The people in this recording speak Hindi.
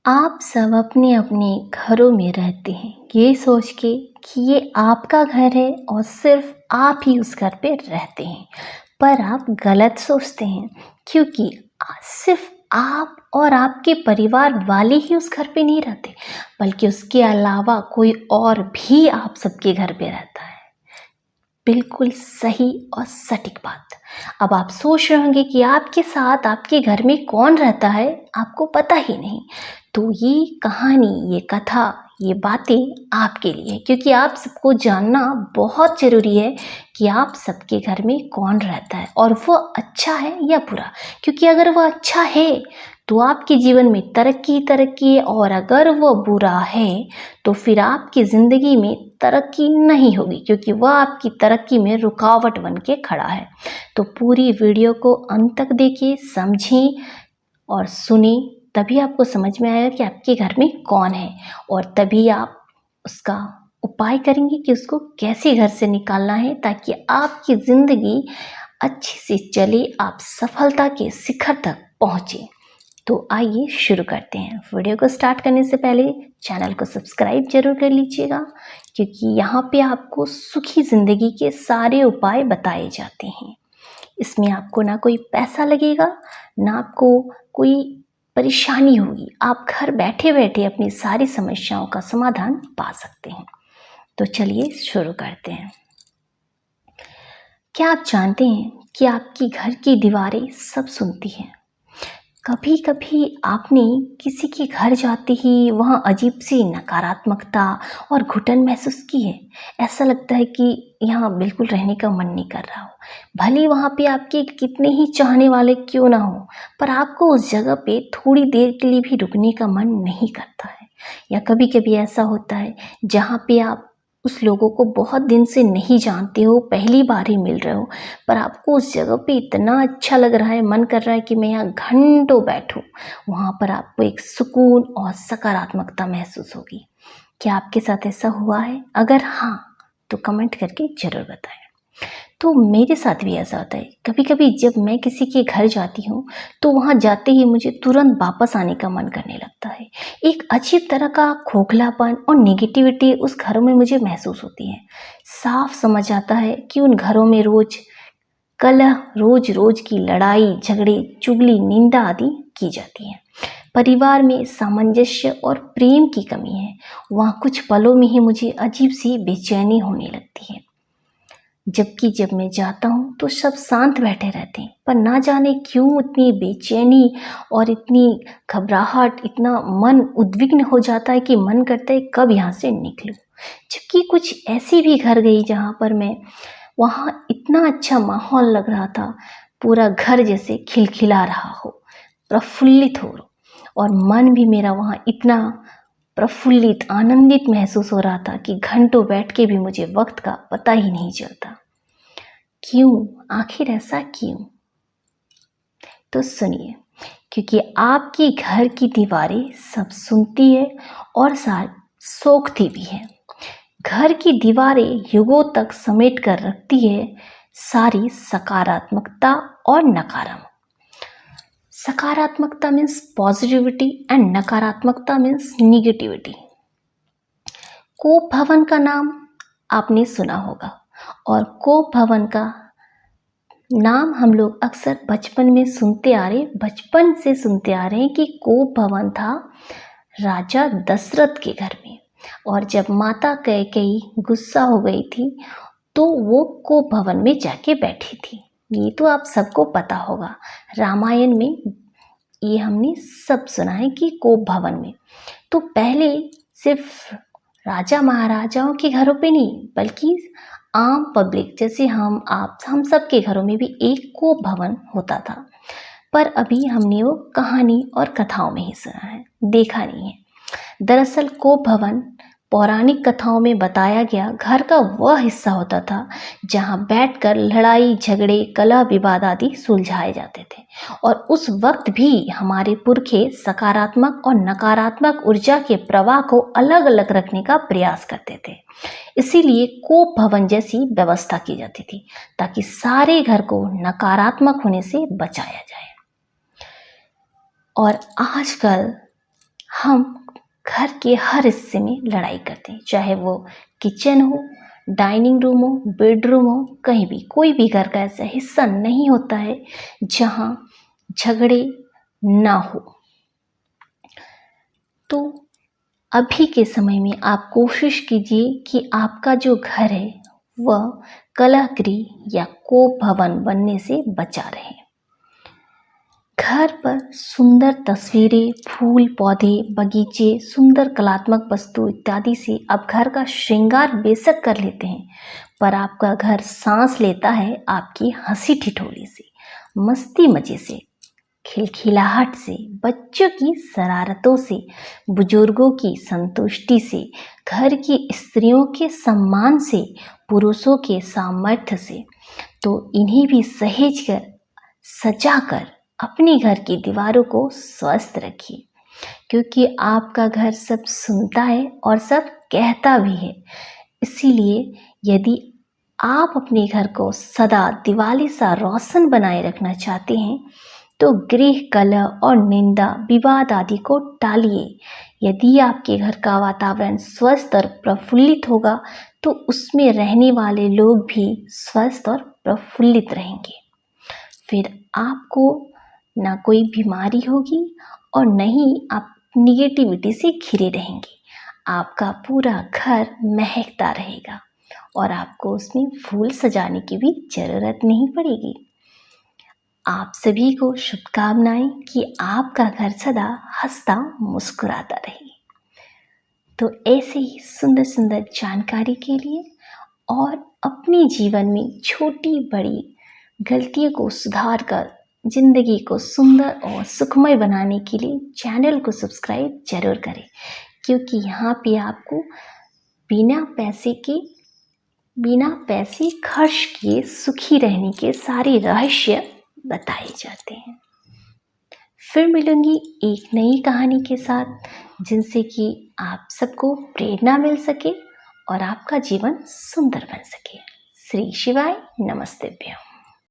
आप सब अपने अपने घरों में रहते हैं ये सोच के कि ये आपका घर है और सिर्फ आप ही उस घर पे रहते हैं। पर आप गलत सोचते हैं, क्योंकि सिर्फ आप और आपके परिवार वाले ही उस घर पे नहीं रहते, बल्कि उसके अलावा कोई और भी आप सबके घर पे रहता है। बिल्कुल सही और सटीक बात। अब आप सोच रहे होंगे कि आपके साथ आपके घर में कौन रहता है, आपको पता ही नहीं। तो ये कहानी, ये कथा, ये बातें आपके लिए है, क्योंकि आप सबको जानना बहुत ज़रूरी है कि आप सबके घर में कौन रहता है और वो अच्छा है या बुरा। क्योंकि अगर वो अच्छा है तो आपके जीवन में तरक्की तरक्की है, और अगर वो बुरा है तो फिर आपकी ज़िंदगी में तरक्की नहीं होगी, क्योंकि वह आपकी तरक्की में रुकावट बन के खड़ा है। तो पूरी वीडियो को अंत तक देखिए, समझें और सुने, तभी आपको समझ में आएगा कि आपके घर में कौन है, और तभी आप उसका उपाय करेंगे कि उसको कैसे घर से निकालना है, ताकि आपकी ज़िंदगी अच्छे से चले, आप सफलता के शिखर तक पहुँचे। तो आइए शुरू करते हैं। वीडियो को स्टार्ट करने से पहले चैनल को सब्सक्राइब जरूर कर लीजिएगा, क्योंकि यहाँ पे आपको सुखी ज़िंदगी के सारे उपाय बताए जाते हैं। इसमें आपको ना कोई पैसा लगेगा, ना आपको कोई परेशानी होगी। आप घर बैठे बैठे अपनी सारी समस्याओं का समाधान पा सकते हैं। तो चलिए शुरू करते हैं। क्या आप जानते हैं कि आपकी घर की दीवारें सब सुनती हैं? कभी कभी आपने किसी के घर जाते ही वहाँ अजीब सी नकारात्मकता और घुटन महसूस की है? ऐसा लगता है कि यहाँ बिल्कुल रहने का मन नहीं कर रहा हो। भले वहाँ पे आपके कितने ही चाहने वाले क्यों ना हो, पर आपको उस जगह पे थोड़ी देर के लिए भी रुकने का मन नहीं करता है। या कभी कभी ऐसा होता है जहाँ पे आप उस लोगों को बहुत दिन से नहीं जानते हो, पहली बार ही मिल रहे हो, पर आपको उस जगह पे इतना अच्छा लग रहा है, मन कर रहा है कि मैं यहाँ घंटों बैठूं। वहाँ पर आपको एक सुकून और सकारात्मकता महसूस होगी। क्या आपके साथ ऐसा हुआ है? अगर हाँ, तो कमेंट करके ज़रूर बताएं। तो मेरे साथ भी ऐसा होता है। कभी कभी जब मैं किसी के घर जाती हूँ तो वहाँ जाते ही मुझे तुरंत वापस आने का मन करने लगता है। एक अजीब तरह का खोखलापन और नेगेटिविटी उस घरों में मुझे महसूस होती है। साफ समझ आता है कि उन घरों में रोज कलह, रोज रोज की लड़ाई झगड़े, चुगली, निंदा आदि की जाती है। परिवार में सामंजस्य और प्रेम की कमी है। वहाँ कुछ पलों में ही मुझे अजीब सी बेचैनी होने लगती है। जबकि जब मैं जाता हूँ तो सब शांत बैठे रहते हैं, पर ना जाने क्यों इतनी बेचैनी और इतनी घबराहट, इतना मन उद्विग्न हो जाता है कि मन करता है कब यहाँ से निकलूं। जबकि कुछ ऐसी भी घर गई जहाँ पर मैं, वहाँ इतना अच्छा माहौल लग रहा था, पूरा घर जैसे खिलखिला रहा हो, प्रफुल्लित हो, और मन भी मेरा वहाँ इतना प्रफुल्लित, आनंदित महसूस हो रहा था कि घंटों बैठ के भी मुझे वक्त का पता ही नहीं चलता। क्यों? आखिर ऐसा क्यों? तो सुनिए, क्योंकि आपकी घर की दीवारें सब सुनती है और साथ सोखती भी है। घर की दीवारें युगों तक समेट कर रखती है सारी सकारात्मकता और नकारात्मकता। सकारात्मकता मीन्स पॉजिटिविटी एंड नकारात्मकता मीन्स निगेटिविटी। कोप भवन का नाम आपने सुना होगा, और कोप भवन का नाम हम लोग अक्सर बचपन में सुनते आ रहे, बचपन से सुनते आ रहे हैं कि कोप भवन था राजा दशरथ के घर में। और जब माता कैकेयी गुस्सा हो गई थी तो वो कोप भवन में जाके बैठी थी। ये तो आप सबको पता होगा, रामायण में ये हमने सब सुना है कि कोप भवन में तो पहले सिर्फ राजा महाराजाओं के घरों पे नहीं, बल्कि आम पब्लिक जैसे हम सब के घरों में भी एक कोप भवन होता था। पर अभी हमने वो कहानी और कथाओं में ही सुना है, देखा नहीं है। दरअसल कोप भवन पौराणिक कथाओं में बताया गया घर का वह हिस्सा होता था जहां बैठकर लड़ाई झगड़े, कलह विवाद आदि सुलझाए जाते थे। और उस वक्त भी हमारे पुरखे सकारात्मक और नकारात्मक ऊर्जा के प्रवाह को अलग अलग रखने का प्रयास करते थे। इसीलिए कोप भवन जैसी व्यवस्था की जाती थी, ताकि सारे घर को नकारात्मक होने से बचाया जाए। और आजकल हम घर के हर हिस्से में लड़ाई करते हैं, चाहे वो किचन हो, डाइनिंग रूम हो, बेडरूम हो, कहीं भी कोई भी घर का ऐसा हिस्सा नहीं होता है जहाँ झगड़े ना हो। तो अभी के समय में आप कोशिश कीजिए कि आपका जो घर है वह कलहगृह या कोप भवन बनने से बचा रहे। घर पर सुंदर तस्वीरें, फूल पौधे, बगीचे, सुंदर कलात्मक वस्तु इत्यादि से आप घर का श्रृंगार बेशक कर लेते हैं, पर आपका घर सांस लेता है आपकी हंसी ठिठोली से, मस्ती मजे से, खिलखिलाहट से, बच्चों की शरारतों से, बुजुर्गों की संतुष्टि से, घर की स्त्रियों के सम्मान से, पुरुषों के सामर्थ्य से। तो इन्हें भी सहेज कर, सजा कर अपने घर की दीवारों को स्वस्थ रखिए, क्योंकि आपका घर सब सुनता है और सब कहता भी है। इसीलिए यदि आप अपने घर को सदा दिवाली सा रोशन बनाए रखना चाहते हैं तो गृह कलह और निंदा, विवाद आदि को टालिए। यदि आपके घर का वातावरण स्वस्थ और प्रफुल्लित होगा तो उसमें रहने वाले लोग भी स्वस्थ और प्रफुल्लित रहेंगे। फिर आपको ना कोई बीमारी होगी और न ही आप निगेटिविटी से घिरे रहेंगे। आपका पूरा घर महकता रहेगा और आपको उसमें फूल सजाने की भी ज़रूरत नहीं पड़ेगी। आप सभी को शुभकामनाएं कि आपका घर सदा हंसता मुस्कुराता रहे। तो ऐसे ही सुंदर सुंदर जानकारी के लिए और अपने जीवन में छोटी बड़ी गलतियों को सुधार कर जिंदगी को सुंदर और सुखमय बनाने के लिए चैनल को सब्सक्राइब जरूर करें, क्योंकि यहाँ पे आपको बिना पैसे खर्च किए सुखी रहने के सारे रहस्य बताए जाते हैं। फिर मिलूंगी एक नई कहानी के साथ, जिनसे कि आप सबको प्रेरणा मिल सके और आपका जीवन सुंदर बन सके। श्री शिवाय नमस्ते।